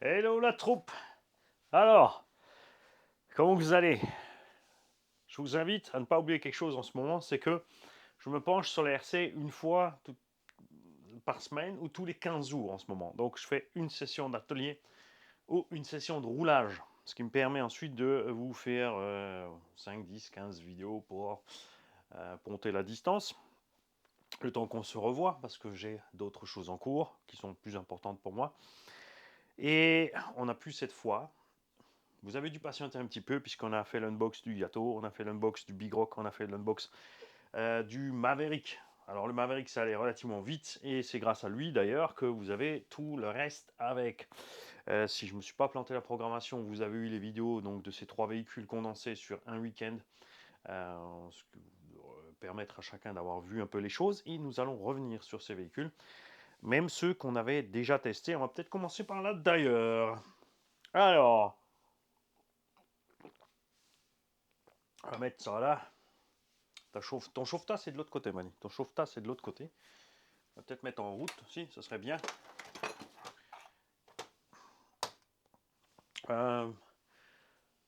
Hello la troupe. Alors, comment vous allez? Je vous invite à ne pas oublier quelque chose en ce moment, c'est que je me penche sur les RC une fois par semaine ou tous les 15 jours en ce moment. Donc je fais une session d'atelier ou une session de roulage, ce qui me permet ensuite de vous faire 5, 10, 15 vidéos pour ponter la distance. Le temps qu'on se revoit, parce que j'ai d'autres choses en cours qui sont plus importantes pour moi. Et on a pu cette fois. Vous avez dû patienter un petit peu puisqu'on a fait l'unbox du Yato, on a fait l'unbox du Big Rock, on a fait l'unbox du Maverick. Alors le Maverick ça allait relativement vite et c'est grâce à lui d'ailleurs que vous avez tout le reste avec. Si je ne me suis pas planté la programmation, vous avez eu les vidéos donc, de ces 3 véhicules condensés sur un week-end. Ce qui permettre à chacun d'avoir vu un peu les choses et nous allons revenir sur ces véhicules. Même ceux qu'on avait déjà testés. On va peut-être commencer par là d'ailleurs. Alors, on va mettre ça là. Ton chauffe-tasse c'est de l'autre côté, Mani. Ton chauffe-tasse c'est de l'autre côté. On va peut-être mettre en route, si, ça serait bien. Euh,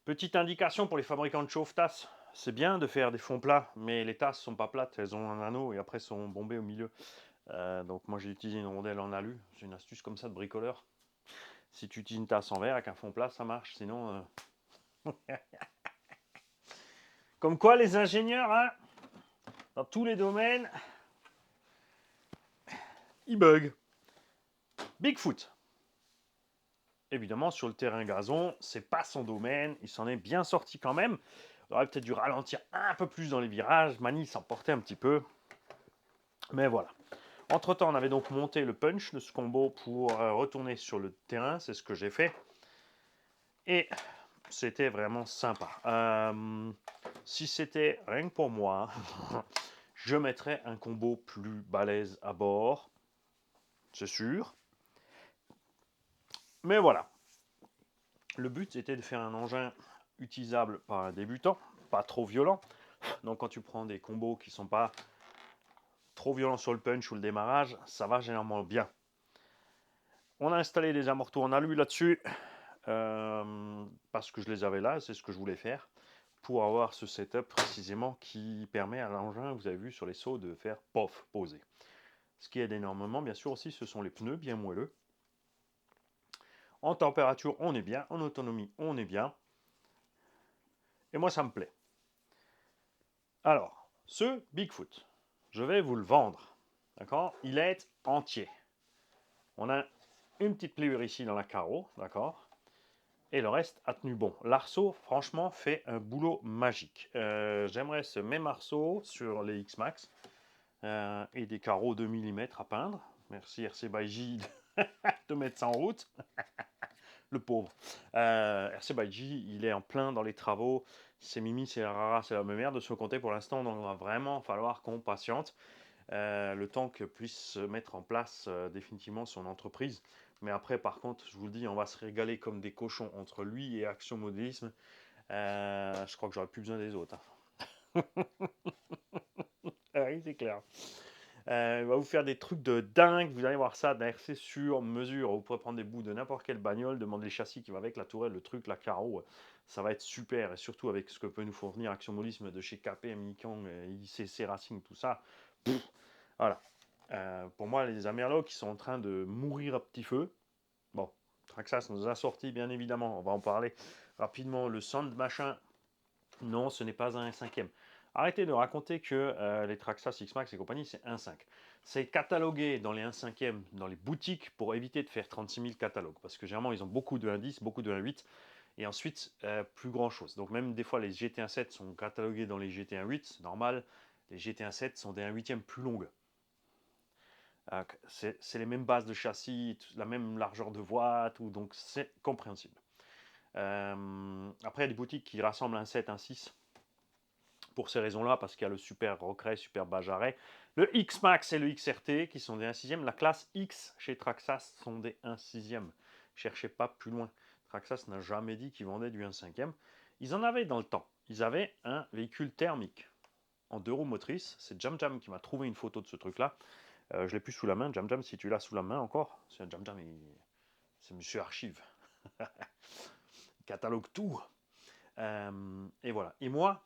Petite indication pour les fabricants de chauffe-tasse. C'est bien de faire des fonds plats, mais les tasses sont pas plates, elles ont un anneau et après sont bombées au milieu. Donc moi j'ai utilisé une rondelle en alu. C'est une astuce comme ça de bricoleur. Si tu utilises une tasse en verre avec un fond plat, ça marche. Sinon, comme quoi les ingénieurs, hein, dans tous les domaines, ils bug. Bigfoot. Évidemment, sur le terrain gazon, c'est pas son domaine. Il s'en est bien sorti quand même. Il aurait peut-être dû ralentir un peu plus dans les virages. Mani s'emportait un petit peu. Mais voilà. Entre-temps, on avait donc monté le punch de ce combo pour retourner sur le terrain. C'est ce que j'ai fait. Et c'était vraiment sympa. Si c'était rien que pour moi, je mettrais un combo plus balèze à bord. C'est sûr. Mais voilà. Le but, c'était de faire un engin utilisable par un débutant, pas trop violent. Donc quand tu prends des combos qui ne sont pas trop violents sur le punch ou le démarrage, ça va généralement bien. On a installé des amortos en alu là-dessus, parce que je les avais là, c'est ce que je voulais faire, pour avoir ce setup précisément qui permet à l'engin, vous avez vu sur les sauts, de faire pof, poser. Ce qui aide énormément, bien sûr aussi, ce sont les pneus bien moelleux. En température, on est bien, en autonomie, on est bien. Et moi, ça me plaît. Alors, ce Bigfoot, je vais vous le vendre. D'accord? Il est entier. On a une petite pliure ici dans la carreau, d'accord? Et le reste a tenu bon. L'arceau, franchement, fait un boulot magique. J'aimerais ce même arceau sur les X-Max et des carreaux 2 mm à peindre. Merci RC by J de mettre ça en route. Le pauvre. RC by J, il est en plein dans les travaux. C'est Mimi, c'est la Rara, c'est la même merde de ce côté pour l'instant. Donc, il va vraiment falloir qu'on patiente. Le temps que puisse se mettre en place définitivement son entreprise. Mais après, par contre, je vous le dis, on va se régaler comme des cochons entre lui et Action Modélisme. Je crois que j'aurais plus besoin des autres. Hein. Ah oui, c'est clair. Il va vous faire des trucs de dingue. Vous allez voir ça d'un RC sur mesure. Vous pourrez prendre des bouts de n'importe quelle bagnole, demander le châssis qui va avec, la tourelle, le truc, la carreau. Ça va être super. Et surtout avec ce que peut nous fournir Action Modélisme de chez KP, Minicang, ICC Racing, tout ça. Pff, voilà. Pour moi, les Amerlocs qui sont en train de mourir à petit feu. Bon, Traxxas nous a sorti, bien évidemment. On va en parler rapidement. Le Sand machin. Non, ce n'est pas un 1/5. Arrêtez de raconter que les Traxxas X-Max et compagnie, c'est 1/5. C'est catalogué dans les 1/5 dans les boutiques pour éviter de faire 36 000 catalogues. Parce que généralement, ils ont beaucoup de 1/10, beaucoup de 1/8. Et ensuite, plus grand chose. Donc même des fois, les GT1 7 sont catalogués dans les GT1 8, c'est normal. Les GT1 7 sont des 1/8 plus longues. C'est les mêmes bases de châssis, la même largeur de voie, tout, donc c'est compréhensible. Après, il y a des boutiques qui rassemblent un 7, un 6 pour ces raisons-là, parce qu'il y a le Super Rockray, Super Bajaret, le X-Max et le XRT qui sont des 1/6. La classe X chez Traxxas sont des 1/6. Cherchez pas plus loin. Traxxas n'a jamais dit qu'ils vendaient du 1/5. Ils en avaient dans le temps. Ils avaient un véhicule thermique en 2 roues motrices. C'est Jam Jam qui m'a trouvé une photo de ce truc-là. Je l'ai plus sous la main. Jam Jam, si tu l'as sous la main encore, c'est un Jam Jam, c'est Monsieur Archive. catalogue tout. Et voilà. Et moi,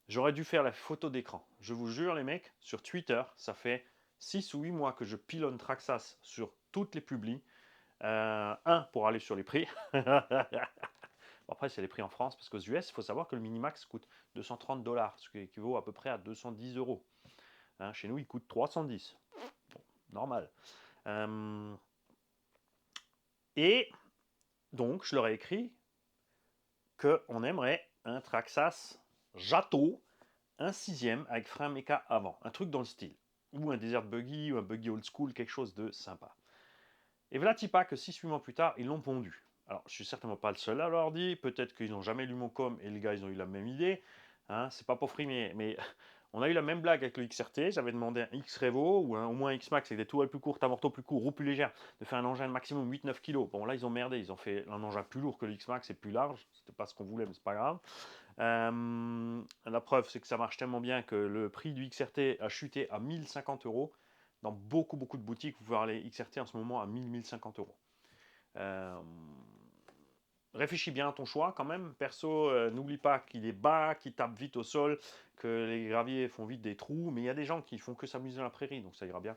j'aurais dû faire la photo d'écran. Je vous jure, les mecs, sur Twitter, ça fait 6 ou 8 mois que je pilonne Traxxas sur toutes les publis. Pour aller sur les prix. Bon, après, c'est les prix en France, parce qu'aux US, il faut savoir que le Minimax coûte 230 $, ce qui équivaut à peu près à 210 euros. Hein, chez nous, il coûte 310. Bon, normal. Et donc, je leur ai écrit qu'on aimerait un Traxxas Jato, un 6e avec frein méca avant. Un truc dans le style. Ou un Desert Buggy, ou un Buggy Old School, quelque chose de sympa. Et voilà pas que 6-8 mois plus tard, ils l'ont pondu. Alors, je suis certainement pas le seul à leur dire. Peut-être qu'ils n'ont jamais lu mon com et les gars, ils ont eu la même idée. Hein, c'est pas pour frimer, mais on a eu la même blague avec le XRT. J'avais demandé un X-Revo ou au moins un X-Max avec des tourelles plus courtes, amortos plus courts, roues plus légères, de faire un engin de maximum 8-9 kg. Bon, là, ils ont merdé. Ils ont fait un engin plus lourd que le X-Max et plus large. C'était pas ce qu'on voulait, mais c'est pas grave. La preuve, c'est que ça marche tellement bien que le prix du XRT a chuté à 1050 euros. Dans beaucoup de boutiques, vous pouvez avoir les XRT en ce moment à 1000-1050 euros. Réfléchis bien à ton choix quand même. Perso, n'oublie pas qu'il est bas, qu'il tape vite au sol, que les graviers font vite des trous, mais il y a des gens qui font que s'amuser dans la prairie, donc ça ira bien.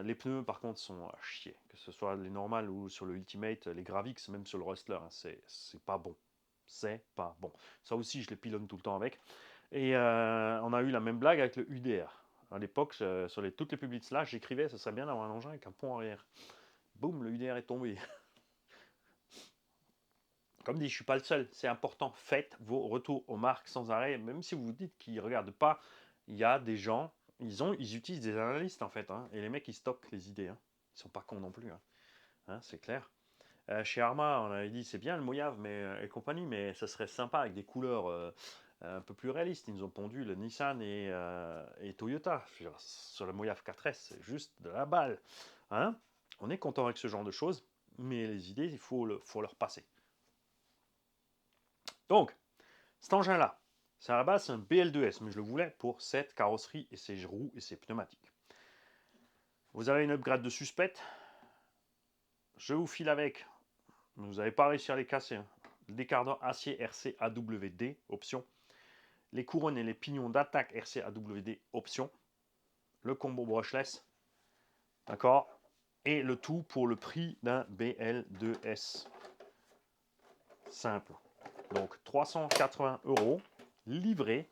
Les pneus, par contre, sont à chier. Que ce soit les normales ou sur le Ultimate, les Gravix, même sur le Rustler, hein, c'est pas bon. C'est pas bon. Ça aussi, je les pilonne tout le temps avec. Et on a eu la même blague avec le UDR. À l'époque, sur toutes les publics là, j'écrivais, ce serait bien d'avoir un engin avec un pont arrière. Boum, le UDR est tombé. Comme dit, je ne suis pas le seul, c'est important. Faites vos retours aux marques sans arrêt, même si vous vous dites qu'ils ne regardent pas. Il y a des gens, ils utilisent des analystes en fait, hein, et les mecs ils stockent les idées. Hein. Ils sont pas cons non plus, hein, c'est clair. Chez Arma, on avait dit c'est bien le Mojave et compagnie, mais ça serait sympa avec des couleurs un peu plus réalistes. Ils nous ont pondu le Nissan et Toyota. Sur le Mojave 4S, c'est juste de la balle. Hein. On est content avec ce genre de choses, mais les idées, il faut leur passer. Donc, cet engin-là, c'est à la base un BL2S, mais je le voulais pour cette carrosserie et ses roues et ses pneumatiques. Vous avez une upgrade de suspect. Je vous file avec, vous n'avez pas réussi à les casser, hein. Le décardant acier RC AWD, option. Les couronnes et les pignons d'attaque RC AWD, option. Le combo brushless, d'accord. Et le tout pour le prix d'un BL2S simple. Donc 380 € livré.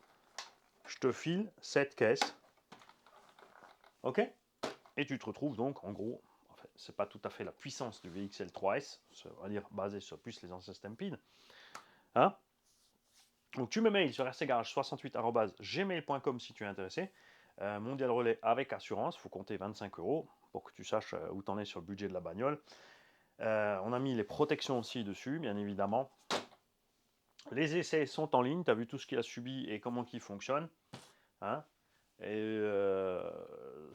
Je te file cette caisse. Ok. Et tu te retrouves donc, en gros, en fait, c'est pas tout à fait la puissance du VXL 3S, on va dire basé sur plus les anciens Stampede. Hein. Donc tu me mails sur rcgarage68@gmail.com si tu es intéressé. Mondial relais avec assurance, il faut compter 25 € pour que tu saches où tu en es sur le budget de la bagnole. On a mis les protections aussi dessus, bien évidemment. Les essais sont en ligne, tu as vu tout ce qu'il a subi et comment il fonctionne. Hein. Et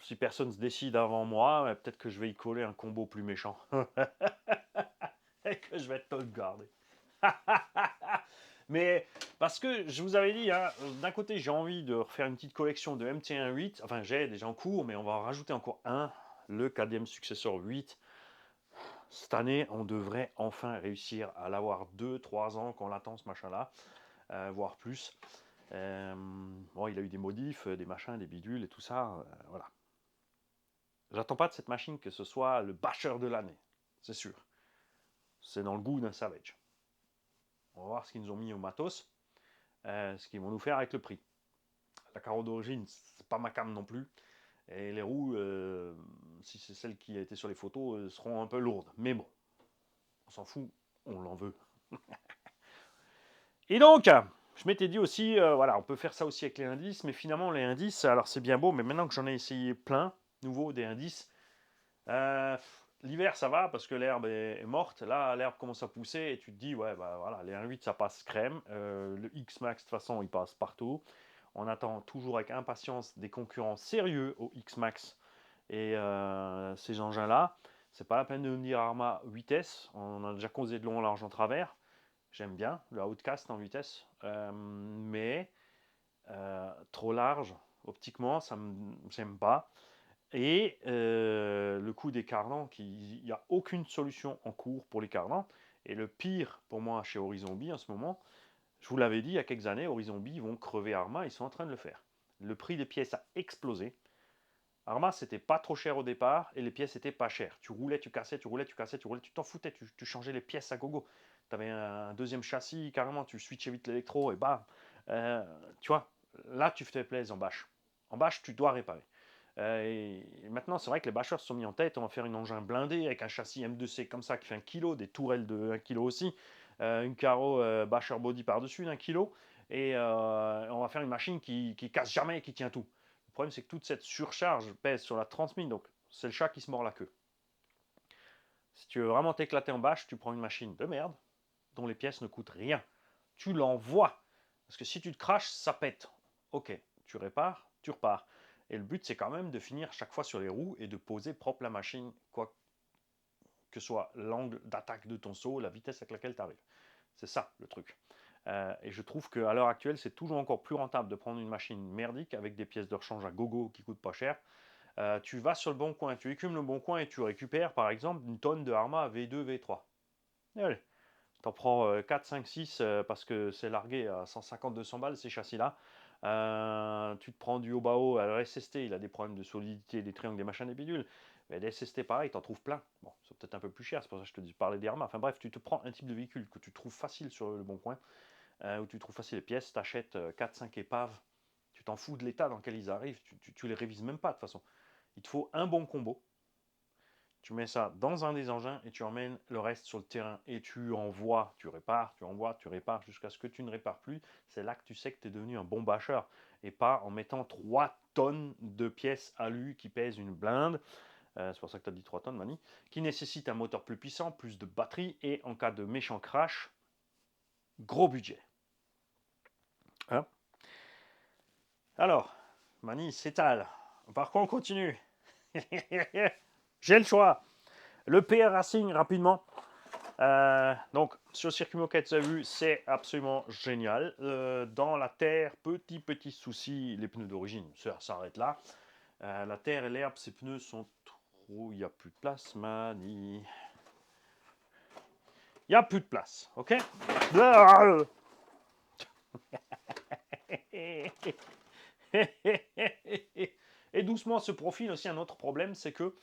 si personne se décide avant moi, peut-être que je vais y coller un combo plus méchant. Et que je vais te le garder. Mais parce que je vous avais dit, hein, d'un côté j'ai envie de refaire une petite collection de MT1 8. Enfin j'ai déjà en cours, mais on va en rajouter encore un. Le 4e successeur 8. Cette année, on devrait enfin réussir à l'avoir 2-3 ans qu'on l'attend ce machin-là, voire plus. Bon, il a eu des modifs, des machins, des bidules et tout ça. Voilà. J'attends pas de cette machine que ce soit le basher de l'année, c'est sûr. C'est dans le goût d'un Savage. On va voir ce qu'ils nous ont mis au matos, ce qu'ils vont nous faire avec le prix. La carreau d'origine, c'est pas ma cam non plus. Et les roues, si c'est celle qui a été sur les photos, seront un peu lourdes. Mais bon, on s'en fout, on l'en veut. Et donc, je m'étais dit aussi, voilà, on peut faire ça aussi avec les indices, mais finalement les indices, alors c'est bien beau, mais maintenant que j'en ai essayé plein, nouveau des indices, l'hiver ça va parce que l'herbe est morte, là l'herbe commence à pousser et tu te dis, ouais, bah voilà, les 1.8 ça passe crème, le X-Max de toute façon il passe partout, on attend toujours avec impatience des concurrents sérieux au X-Max et ces engins-là, c'est pas la peine de nous dire Arma 8S, on a déjà causé de long en large en travers. J'aime bien le Outcast en vitesse, mais trop large, optiquement, ça j'aime pas. Et le coup des cardans, il n'y a aucune solution en cours pour les cardans. Et le pire pour moi chez Horizon Bee en ce moment, je vous l'avais dit il y a quelques années, Horizon Bee vont crever Arma, ils sont en train de le faire. Le prix des pièces a explosé. Arma, c'était pas trop cher au départ et les pièces étaient pas chères. Tu roulais, tu cassais, tu roulais, tu cassais, tu roulais, tu t'en foutais, tu changeais les pièces à gogo. Tu avais un deuxième châssis, carrément, tu switchais vite l'électro et bam. Tu vois, là, tu fais plaisir en bâche. En bâche, tu dois réparer. Et maintenant, c'est vrai que les bâcheurs se sont mis en tête, on va faire une engin blindé avec un châssis M2C comme ça qui fait 1 kg, des tourelles de 1 kg aussi, une carreau bâcheur body par-dessus d'1 kg, et on va faire une machine qui casse jamais et qui tient tout. Le problème, c'est que toute cette surcharge pèse sur la transmise, donc c'est le chat qui se mord la queue. Si tu veux vraiment t'éclater en bâche, tu prends une machine de merde, dont les pièces ne coûtent rien. Tu l'envoies. Parce que si tu te craches, ça pète. Ok, tu répares, tu repars. Et le but, c'est quand même de finir chaque fois sur les roues et de poser propre la machine, quoi que soit l'angle d'attaque de ton saut, la vitesse avec laquelle tu arrives. C'est ça le truc. Et je trouve qu'à l'heure actuelle, c'est toujours encore plus rentable de prendre une machine merdique avec des pièces de rechange à gogo qui coûtent pas cher. Tu vas sur le bon coin, tu écumes le bon coin et tu récupères par exemple une tonne de Arma V2, V3. Et allez, t'en prends 4, 5, 6 parce que c'est largué à 150-200 balles ces châssis-là. Tu te prends du haut bas haut, le SST, il a des problèmes de solidité, des triangles, des machins, des bidules. Mais des SST pareil, t'en trouves plein. Bon, c'est peut-être un peu plus cher, c'est pour ça que je te dis parler des Arma. Enfin bref, tu te prends un type de véhicule que tu trouves facile sur le bon coin, où tu trouves facile les pièces, t'achètes 4-5 épaves, tu t'en fous de l'état dans lequel ils arrivent, tu les révises même pas de toute façon. Il te faut un bon combo. Tu mets ça dans un des engins et tu emmènes le reste sur le terrain et tu envoies, tu répares, tu envoies, tu répares jusqu'à ce que tu ne répares plus. C'est là que tu sais que tu es devenu un bon bâcheur et pas en mettant 3 tonnes de pièces alu qui pèsent une blinde. C'est pour ça que tu as dit 3 tonnes, Mani, qui nécessite un moteur plus puissant, plus de batterie et en cas de méchant crash, gros budget. Hein? Alors, Mani s'étale. Par contre, on continue. J'ai le choix. Le PR Racing, rapidement. Donc, sur le circuit moquette, vous avez vu, c'est absolument génial. Dans la terre, petit souci, les pneus d'origine, ça s'arrête là. La terre et l'herbe, ces pneus sont trop. Il n'y a plus de place, Mani. Il n'y a plus de place, ok? Et doucement se profile aussi un autre problème, c'est que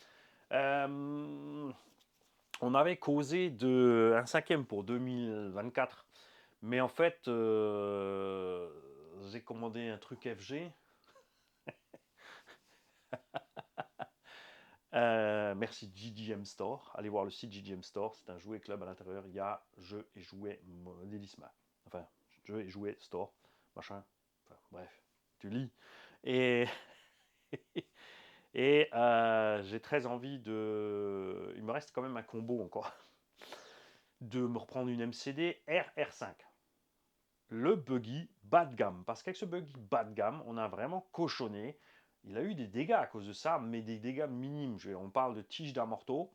on avait causé un 5e pour 2024, mais en fait, j'ai commandé un truc FG. Merci GGM Store. Allez voir le site GGM Store. C'est un jouet club à l'intérieur. Il y a jeux et jouets Modélisma. Enfin, jeux et jouets store. Machin. Enfin, bref, tu lis. Et, et j'ai très envie de. Il me reste quand même un combo encore. De me reprendre une MCD RR5. Le buggy bas de gamme. Parce qu'avec ce buggy bas de gamme, on a vraiment cochonné. Il a eu des dégâts à cause de ça, mais des dégâts minimes. On parle de tiges d'amorto.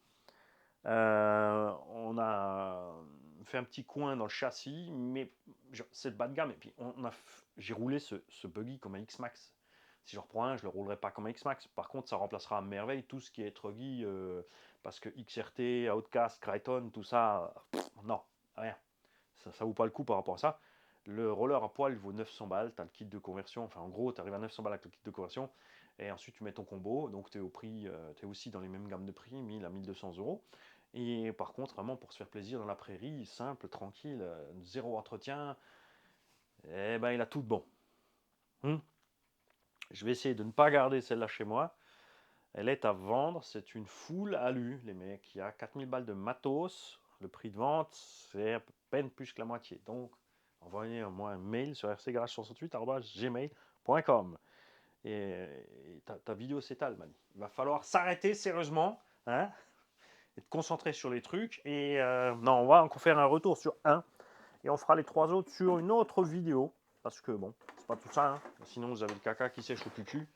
On a fait un petit coin dans le châssis, mais c'est de bas de gamme. Et puis j'ai roulé ce buggy comme un X-Max. Si je reprends un, je ne le roulerai pas comme un X-Max. Par contre, ça remplacera à merveille tout ce qui est truggy, parce que XRT, Outcast, Crichton, tout ça, non, rien. Ça vaut pas le coup par rapport à ça. Le roller à poil, il vaut 900 balles. Tu as le kit de conversion. Enfin, en gros, tu arrives à 900 balles avec le kit de conversion. Et ensuite, tu mets ton combo. Donc, tu es au prix, tu es aussi dans les mêmes gammes de prix, 1000 à 1200 euros. Et par contre, vraiment, pour se faire plaisir dans la prairie, simple, tranquille, zéro entretien, eh ben, il a tout de bon. Je vais essayer de ne pas garder celle-là chez moi. Elle est à vendre. C'est une full alu, les mecs. Il y a 4000 balles de matos. Le prix de vente, c'est à peine plus que la moitié. Donc, envoyez-moi un mail sur rcgarage68@gmail.com. Et ta vidéo s'étale, Mani. Il va falloir s'arrêter sérieusement, hein, et te concentrer sur les trucs. Et non, on va encore faire un retour sur un. Et on fera les 3 autres sur une autre vidéo. Parce que bon, c'est pas tout ça. Hein. Sinon, vous avez le caca qui sèche au cucu.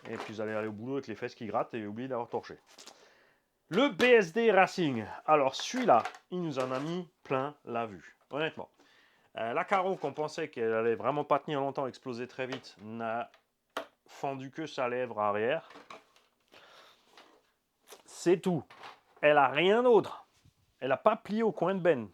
Et puis vous allez aller au boulot avec les fesses qui grattent et oublier d'avoir torché. Le BSD Racing. Alors celui-là, il nous en a mis plein la vue. Honnêtement. La carreau qu'on pensait qu'elle allait vraiment pas tenir longtemps, exploser très vite, n'a fendu que sa lèvre arrière. C'est tout. Elle a rien d'autre. elle n'a pas plié au coin de benne.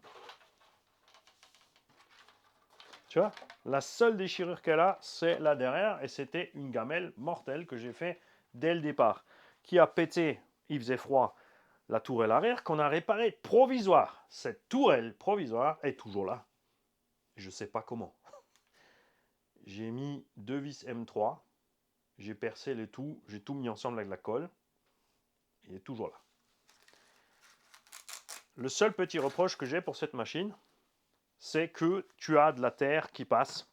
Tu vois, la seule déchirure qu'elle a, c'est là derrière, et c'était une gamelle mortelle que j'ai fait dès le départ, qui a pété, il faisait froid, la tourelle arrière, qu'on a réparée provisoire. Cette tourelle provisoire est toujours là. Je ne sais pas comment. J'ai mis 2 vis M3, j'ai percé le tout, j'ai tout mis ensemble avec la colle, il est toujours là. Le seul petit reproche que j'ai pour cette machine, c'est que tu as de la terre qui passe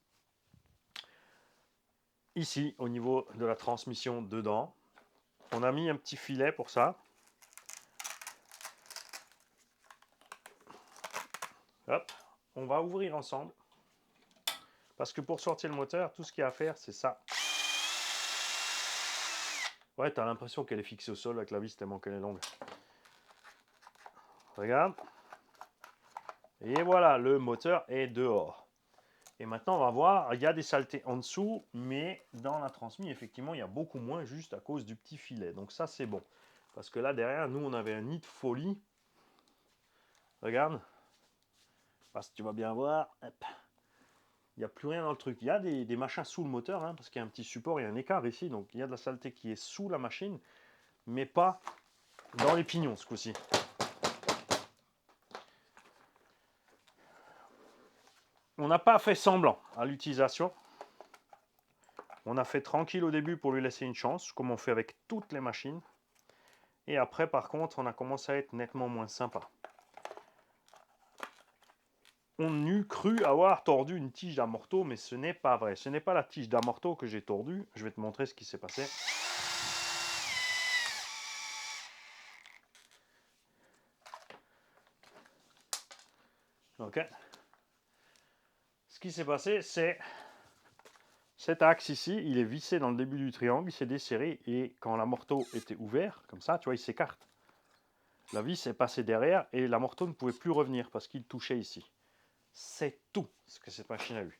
ici au niveau de la transmission dedans. On a mis un petit filet pour ça. Hop, on va ouvrir ensemble. Parce que pour sortir le moteur, tout ce qu'il y a à faire, c'est ça. Ouais, t'as l'impression qu'elle est fixée au sol avec la vis tellement qu'elle est longue. Regarde. Et voilà, le moteur est dehors. Et maintenant, on va voir, il y a des saletés en dessous, mais dans la transmission, effectivement, il y a beaucoup moins juste à cause du petit filet. Donc ça, c'est bon. Parce que là, derrière, nous, on avait un nid de folie. Regarde. Parce que tu vas bien voir. Hop. Il n'y a plus rien dans le truc. Il y a des machins sous le moteur, hein, parce qu'il y a un petit support, il y a un écart ici. Donc il y a de la saleté qui est sous la machine, mais pas dans les pignons ce coup-ci. On n'a pas fait semblant à l'utilisation. On a fait tranquille au début pour lui laisser une chance, comme on fait avec toutes les machines. Et après, par contre, on a commencé à être nettement moins sympa. On eût cru avoir tordu une tige d'amorto, mais ce n'est pas vrai. Ce n'est pas la tige d'amorto que j'ai tordue. Je vais te montrer ce qui s'est passé. Ok. Ce qui s'est passé, c'est cet axe ici, il est vissé dans le début du triangle, il s'est desserré, et quand l'amorto était ouvert, comme ça, tu vois, il s'écarte. La vis est passée derrière, et l'amorto ne pouvait plus revenir parce qu'il touchait ici. C'est tout ce que cette machine a eu.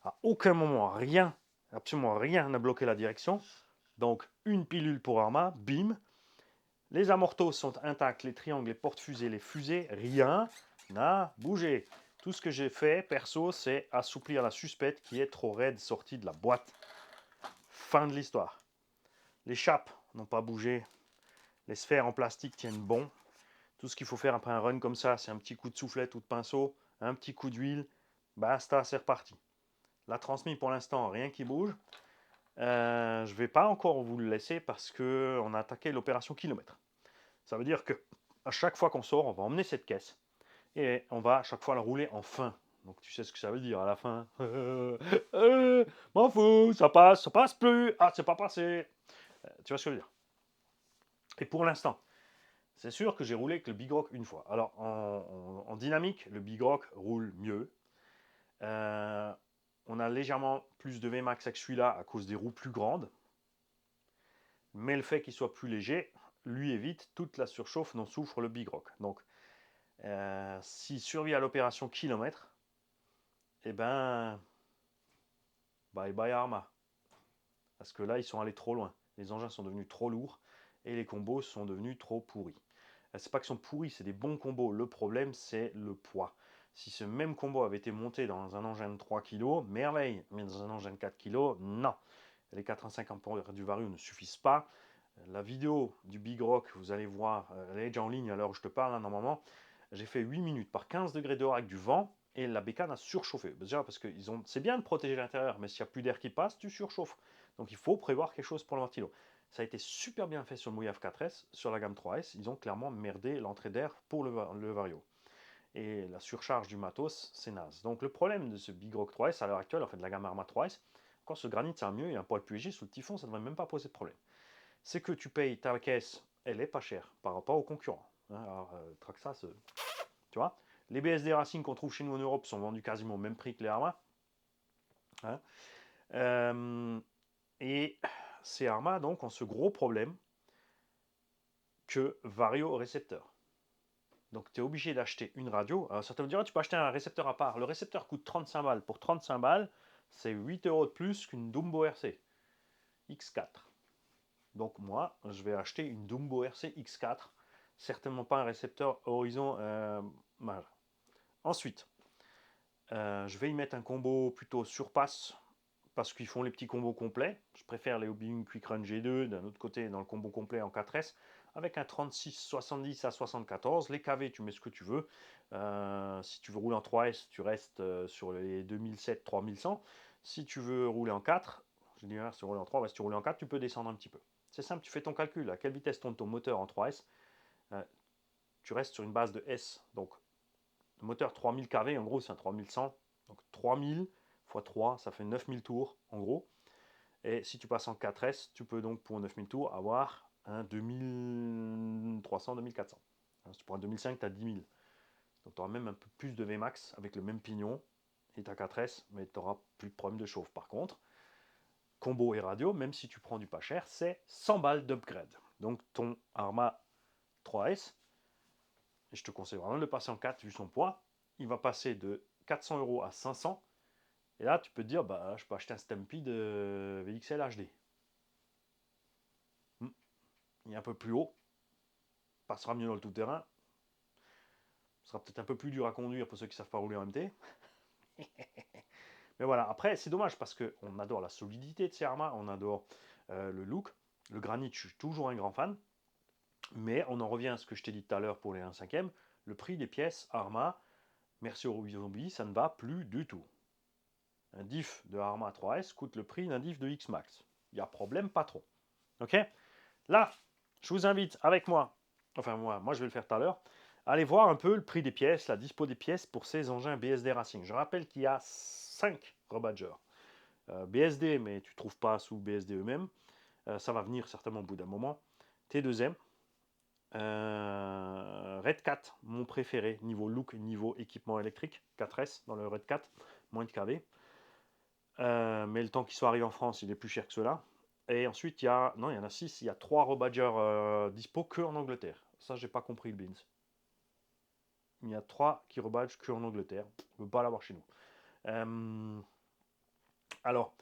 À aucun moment, rien, absolument rien n'a bloqué la direction. Donc, une pilule pour Arma, bim. Les amortos sont intacts, les triangles, les portes-fusées, les fusées, rien n'a bougé. Tout ce que j'ai fait, perso, c'est assouplir la suspette qui est trop raide sortie de la boîte. Fin de l'histoire. Les chapes n'ont pas bougé. Les sphères en plastique tiennent bon. Tout ce qu'il faut faire après un run comme ça, c'est un petit coup de soufflette ou de pinceau, un petit coup d'huile, basta, c'est reparti. La transmise pour l'instant, rien qui bouge. Je ne vais pas encore vous le laisser parce qu'on a attaqué l'opération kilomètre. Ça veut dire que à chaque fois qu'on sort, on va emmener cette caisse et on va à chaque fois la rouler en fin. Donc tu sais ce que ça veut dire à la fin. M'en fous, ça passe plus. Ah, c'est pas passé. Tu vois ce que je veux dire. Et pour l'instant, c'est sûr que j'ai roulé avec le Big Rock une fois. Alors en dynamique, le Big Rock roule mieux. On a légèrement plus de Vmax avec celui-là à cause des roues plus grandes. Mais le fait qu'il soit plus léger, lui évite toute la surchauffe dont souffre le Big Rock. Donc, s'il survit à l'opération kilomètre, eh ben, bye bye Arma. Parce que là, ils sont allés trop loin. Les engins sont devenus trop lourds et les combos sont devenus trop pourris. C'est pas qu'ils sont pourris, c'est des bons combos. Le problème, c'est le poids. Si ce même combo avait été monté dans un engin de 3 kg, merveille. Mais dans un engin de 4 kg, non. Les 85 ampères du Vario ne suffisent pas. La vidéo du Big Rock, vous allez voir, elle est déjà en ligne à l'heure où je te parle, hein, normalement. J'ai fait 8 minutes par 15 degrés dehors avec du vent et la bécane a surchauffé. Déjà parce que c'est bien de protéger l'intérieur, mais s'il n'y a plus d'air qui passe, tu surchauffes. Donc il faut prévoir quelque chose pour le ventilo. Ça a été super bien fait sur le Mouillave 4S, sur la gamme 3S. Ils ont clairement merdé l'entrée d'air pour le Vario. Et la surcharge du matos, c'est naze. Donc le problème de ce Big Rock 3S à l'heure actuelle, en fait de la gamme Arma 3S, quand ce granit ça va mieux, il y a un poil plus léger sous le typhon, ça ne devrait même pas poser de problème. C'est que tu payes ta caisse, elle est pas chère par rapport aux concurrents. Hein, alors, Traxxas, tu vois. Les BSD Racing qu'on trouve chez nous en Europe sont vendus quasiment au même prix que les Arma. Hein. Et ces Arma donc ont ce gros problème que Vario récepteur. Donc tu es obligé d'acheter une radio. Alors ça te dire, tu peux acheter un récepteur à part. Le récepteur coûte 35 balles. Pour 35 balles, c'est 8 € de plus qu'une Dumbo RC X4. Donc moi, je vais acheter une Dumbo RC X4. certainement pas un récepteur horizon mage. Ensuite, je vais y mettre un combo plutôt surpasse, parce qu'ils font les petits combos complets. Je préfère les Hobbying Quick Run G2, d'un autre côté, dans le combo complet en 4S, avec un 36, 70 à 74. Les KV, tu mets ce que tu veux. Si tu veux rouler en 3S, tu restes sur les 2007, 3100. Si tu veux rouler en 4, je dis si tu roules en 3, si tu roules en 4, tu peux descendre un petit peu. C'est simple, tu fais ton calcul. À quelle vitesse tourne ton moteur en 3S? Tu restes sur une base de S. Donc, le moteur 3000 kV, en gros, c'est un 3100. Donc, 3000 x 3, ça fait 9000 tours, en gros. Et si tu passes en 4S, tu peux donc, pour 9000 tours, avoir un 2300, 2400. Si tu prends un 2005, tu as 10 000. Donc, tu auras même un peu plus de Vmax avec le même pignon et ta 4S, mais tu n'auras plus de problème de chauffe. Par contre, combo et radio, même si tu prends du pas cher, c'est 100 balles d'upgrade. Donc, ton Arma 3S, et je te conseille vraiment de le passer en 4 vu son poids, il va passer de 400 € à 500. Et là, tu peux te dire, bah, je peux acheter un Stampede VXL HD. Il est un peu plus haut, passera mieux dans le tout-terrain, sera peut-être un peu plus dur à conduire pour ceux qui ne savent pas rouler en MT. Mais voilà, après, c'est dommage parce qu'on adore la solidité de ces Arma, on adore le look. Le granit, je suis toujours un grand fan. Mais on en revient à ce que je t'ai dit tout à l'heure pour les 1/5e. Le prix des pièces Arma, merci au Zombie, ça ne va plus du tout. Un diff de Arma 3S coûte le prix d'un diff de X-Max. Il y a problème, pas trop. Ok? Là, je vous invite avec moi, enfin moi je vais le faire tout à l'heure, à aller voir un peu le prix des pièces, la dispo des pièces pour ces engins BSD Racing. Je rappelle qu'il y a 5 rebadgers. BSD, mais tu ne trouves pas sous BSD eux-mêmes. Ça va venir certainement au bout d'un moment. T2M. Red 4, mon préféré, niveau look, niveau équipement électrique. 4S dans le Red 4, moins de kV. Mais le temps qu'il soit arrivé en France, il est plus cher que cela. Et ensuite, il y en a 6. Il y a 3 rebadgers dispo que en Angleterre. Ça, j'ai pas compris le beans. Il y a 3 qui rebadgent que en Angleterre. On ne peut pas l'avoir chez nous. Alors,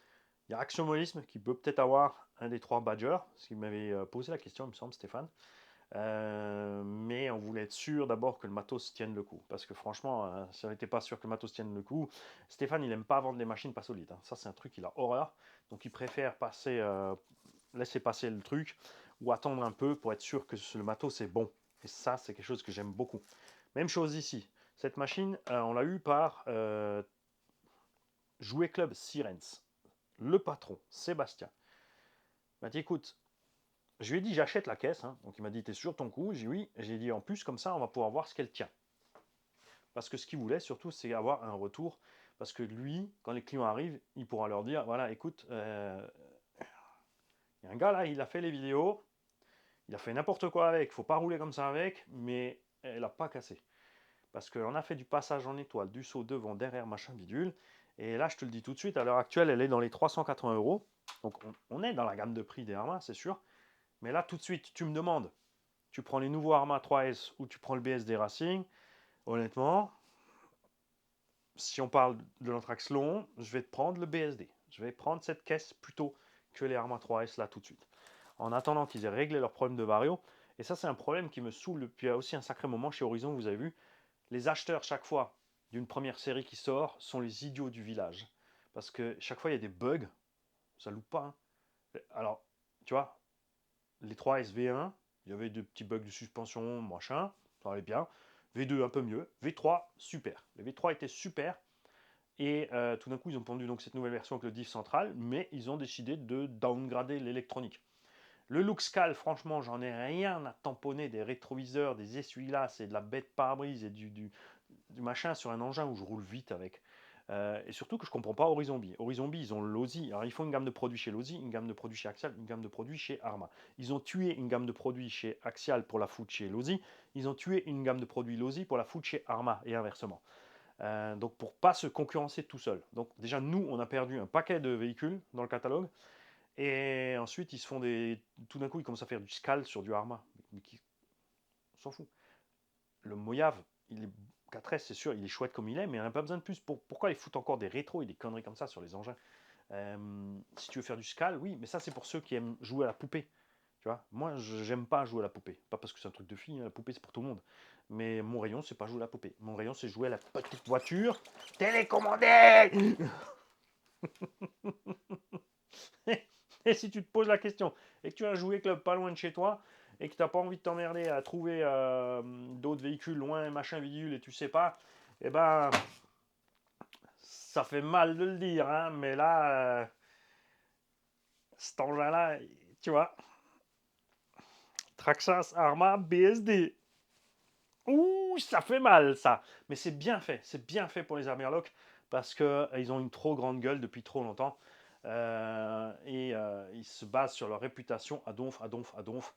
il y a Actionmobilisme qui peut peut-être avoir un des 3 badgers. Parce qu'il m'avait posé la question, il me semble, Stéphane. Mais on voulait être sûr d'abord que le matos tienne le coup. Parce que franchement, si on n'était pas sûr que le matos tienne le coup, Stéphane, il n'aime pas vendre des machines pas solides. Ça, c'est un truc qu'il a horreur. Donc, il préfère laisser passer le truc ou attendre un peu pour être sûr que le matos est bon. Et ça, c'est quelque chose que j'aime beaucoup. Même chose ici. Cette machine, on l'a eue par Jouet Club Sirens. Le patron, Sébastien, m'a dit écoute, je lui ai dit j'achète la caisse, hein. Donc il m'a dit t'es sûr ton coup? J'ai dit oui. J'ai dit en plus comme ça on va pouvoir voir ce qu'elle tient. Parce que ce qu'il voulait surtout c'est avoir un retour. Parce que lui, quand les clients arrivent, il pourra leur dire voilà écoute, il y a un gars là, il a fait les vidéos, il a fait n'importe quoi avec, il faut pas rouler comme ça avec, mais elle n'a pas cassé. Parce qu'on a fait du passage en étoile, du saut devant, derrière, machin bidule. Et là je te le dis tout de suite, à l'heure actuelle elle est dans les 380 €. Donc on est dans la gamme de prix des Arma, c'est sûr. Mais là, tout de suite, tu me demandes, tu prends les nouveaux Arma 3S ou tu prends le BSD Racing. Honnêtement, si on parle de l'Anthrax long, je vais te prendre le BSD. Je vais prendre cette caisse plutôt que les Arma 3S là tout de suite. En attendant qu'ils aient réglé leur problème de vario. Et ça, c'est un problème qui me saoule depuis aussi un sacré moment chez Horizon, vous avez vu. Les acheteurs, chaque fois, d'une première série qui sort, sont les idiots du village. Parce que chaque fois, il y a des bugs. Ça loupe pas. Hein. Alors, tu vois, les 3S V1, il y avait des petits bugs de suspension, machin, ça allait bien. V2 un peu mieux. V3, super. Les V3 étaient super. Et tout d'un coup, ils ont pondu donc cette nouvelle version avec le diff central, mais ils ont décidé de downgrader l'électronique. Le Luxcal, franchement, j'en ai rien à tamponner des rétroviseurs, des essuie-glaces et de la bête pare-brise et du machin sur un engin où je roule vite avec. Et surtout que je ne comprends pas Horizon Bee. Horizon Bee, ils ont l'Ozi. Alors, ils font une gamme de produits chez l'Ozi, une gamme de produits chez Axial, une gamme de produits chez Arma. Ils ont tué une gamme de produits chez Axial pour la foutre chez l'Ozi. Ils ont tué une gamme de produits l'Ozi pour la foutre chez Arma et inversement. Donc, pour pas se concurrencer tout seul. Donc, déjà, nous, on a perdu un paquet de véhicules dans le catalogue. Et ensuite, ils se font des. Tout d'un coup, ils commencent à faire du Scal sur du Arma. Mais qui... On s'en fout. Le Mojave, il est 4S, c'est sûr, il est chouette comme il est, mais on n'a pas besoin de plus. Pourquoi ils foutent encore des rétros et des conneries comme ça sur les engins? Si tu veux faire du Scal, oui, mais ça c'est pour ceux qui aiment jouer à la poupée. Tu Tu vois, moi, j'aime pas jouer à la poupée. Pas parce que c'est un truc de fille, hein, la poupée c'est pour tout le monde. Mais mon rayon, c'est pas jouer à la poupée. Mon rayon, c'est jouer à la petite voiture télécommandée. Et si tu te poses la question et que tu as un jouet club pas loin de chez toi et que tu n'as pas envie de t'emmerder à trouver d'autres véhicules loin, machin bidule, et tu sais pas, eh ben, ça fait mal de le dire, hein, mais là, cet engin-là, tu vois, Traxxas Arma BSD. Ouh, ça fait mal, ça. Mais c'est bien fait pour les Amerlocs parce qu'ils ont une trop grande gueule depuis trop longtemps. Ils se basent sur leur réputation à donf, à donf, à donf.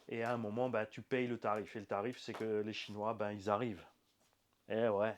Et à un moment, bah, tu payes le tarif. Et le tarif, c'est que les Chinois, ben, ils arrivent. Eh ouais.